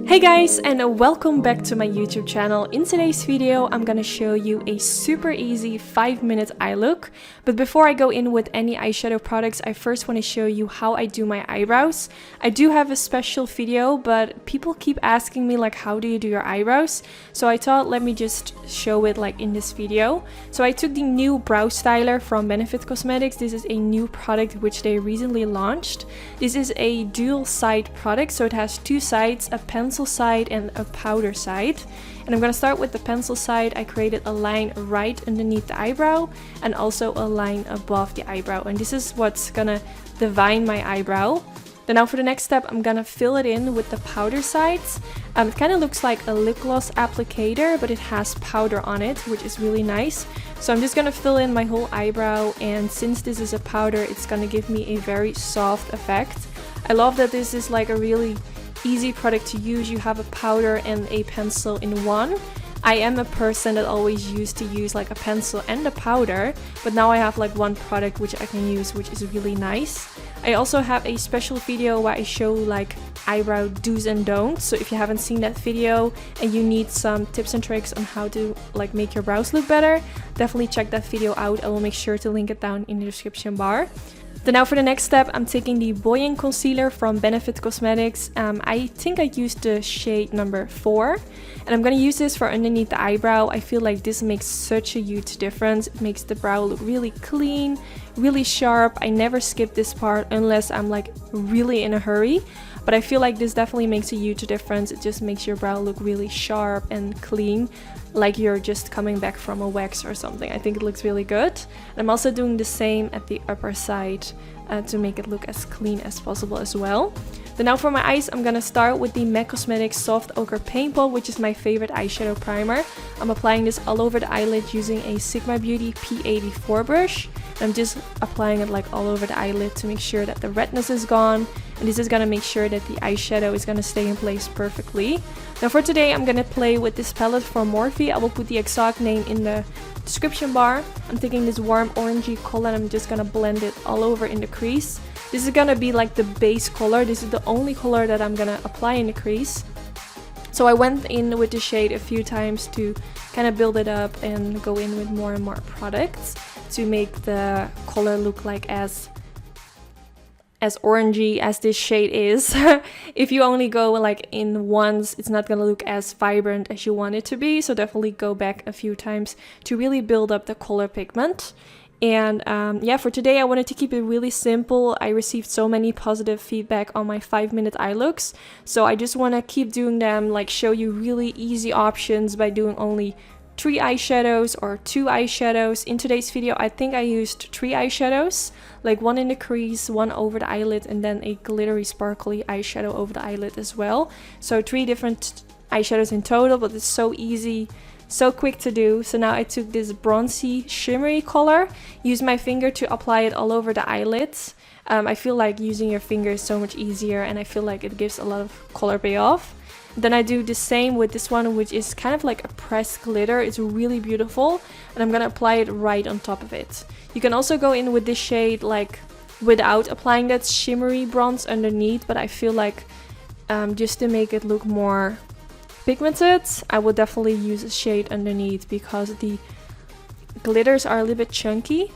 Hey guys, and welcome back to my YouTube channel. In today's video, I'm gonna show you a super easy 5-minute eye look. But before I go in with any eyeshadow products, I first want to show you how I do my eyebrows. I do have a special video, but people keep asking me like, how do you do your eyebrows? So I thought, let me just show it like in this video. So I took the new brow styler from Benefit Cosmetics. This is a new product which they recently launched. This is a dual side product, so it has two sides, a pencil side and a powder side. And I'm gonna start with the pencil side. I created a line right underneath the eyebrow and also a line above the eyebrow, and this is what's gonna define my eyebrow. Then now for the next step, I'm gonna fill it in with the powder sides. It kind of looks like a lip gloss applicator, but it has powder on it, which is really nice. So I'm just gonna fill in my whole eyebrow, and since this is a powder, it's gonna give me a very soft effect. I love that this is like a really easy product to use. You have a powder and a pencil in one. I am a person that always used to use like a pencil and a powder, but now I have like one product which I can use, which is really nice. I also have a special video where I show like eyebrow do's and don'ts. So if you haven't seen that video and you need some tips and tricks on how to like make your brows look better, definitely check that video out. I will make sure to link it down in the description bar. Then now for the next step, I'm taking the Buoyant Concealer from Benefit Cosmetics. I think I used the shade number 4. And I'm going to use this for underneath the eyebrow. I feel like this makes such a huge difference. It makes the brow look really clean, really sharp. I never skip this part unless I'm like really in a hurry. But I feel like this definitely makes a huge difference. It just makes your brow look really sharp and clean, like you're just coming back from a wax or something. I think it looks really good. And I'm also doing the same at the upper side to make it look as clean as possible as well. Then now for my eyes, I'm gonna start with the MAC Cosmetics Soft Ochre Paint Pot, which is my favorite eyeshadow primer. I'm applying this all over the eyelid using a Sigma Beauty P84 brush. I'm just applying it like all over the eyelid to make sure that the redness is gone. And this is gonna make sure that the eyeshadow is gonna stay in place perfectly. Now for today, I'm gonna play with this palette from Morphe. I will put the exact name in the description bar. I'm taking this warm orangey color and I'm just gonna blend it all over in the crease. This is gonna be like the base color. This is the only color that I'm gonna apply in the crease. So I went in with the shade a few times to kind of build it up and go in with more and more products to make the color look like as orangey as this shade is. If you only go like in once, it's not gonna look as vibrant as you want it to be. So definitely go back a few times to really build up the color pigment. And yeah, for today I wanted to keep it really simple. I received so many positive feedback on my 5-minute eye looks, so I just want to keep doing them, like show you really easy options by doing only 3 eyeshadows or 2 eyeshadows. In today's video, I think I used 3 eyeshadows, like one in the crease, one over the eyelid, and then a glittery sparkly eyeshadow over the eyelid as well. So 3 different eyeshadows in total, but it's so easy, so quick to do. So now I took this bronzy shimmery color, used my finger to apply it all over the eyelids. I feel like using your finger is so much easier, and I feel like it gives a lot of color payoff. Then I do the same with this one, which is kind of like a pressed glitter. It's really beautiful, and I'm gonna apply it right on top of it. You can also go in with this shade like without applying that shimmery bronze underneath, but I feel like just to make it look more pigmented, I will definitely use a shade underneath because the glitters are a little bit chunky.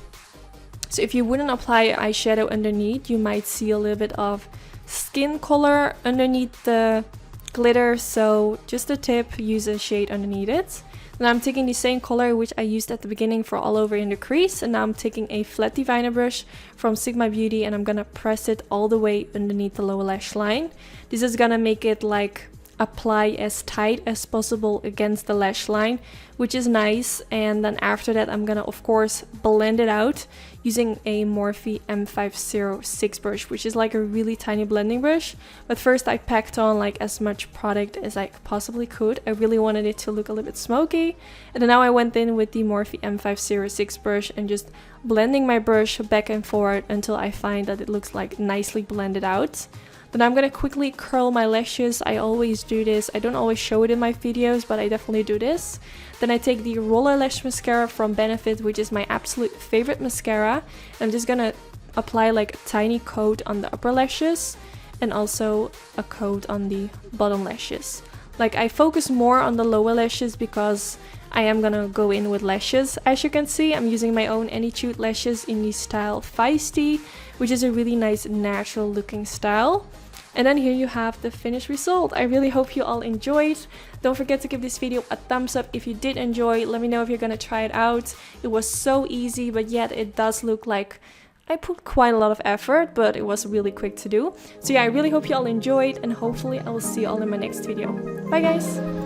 So if you wouldn't apply eyeshadow underneath, you might see a little bit of skin color underneath the glitter. So just a tip, use a shade underneath it. Then I'm taking the same color which I used at the beginning for all over in the crease, and now I'm taking a flat diviner brush from Sigma Beauty and I'm gonna press it all the way underneath the lower lash line. This is gonna make it like apply as tight as possible against the lash line, which is nice. And then after that, I'm gonna of course blend it out using a Morphe M506 brush, which is like a really tiny blending brush. But first I packed on like as much product as I possibly could. I really wanted it to look a little bit smoky, and then now I went in with the Morphe M506 brush and just blending my brush back and forth until I find that it looks like nicely blended out. Then I'm gonna quickly curl my lashes. I always do this. I don't always show it in my videos, but I definitely do this. Then I take the Roller Lash Mascara from Benefit, which is my absolute favorite mascara. I'm just gonna apply like a tiny coat on the upper lashes. and also a coat on the bottom lashes. Like, I focus more on the lower lashes because I am gonna go in with lashes. As you can see, I'm using my own Anytude lashes in the style Feisty, which is a really nice natural looking style. And then here you have the finished result. I really hope you all enjoyed. Don't forget to give this video a thumbs up if you did enjoy. Let me know if you're gonna try it out. It was so easy, but yet it does look like I put quite a lot of effort, but it was really quick to do. So yeah, I really hope you all enjoyed, and hopefully I will see you all in my next video. Bye guys!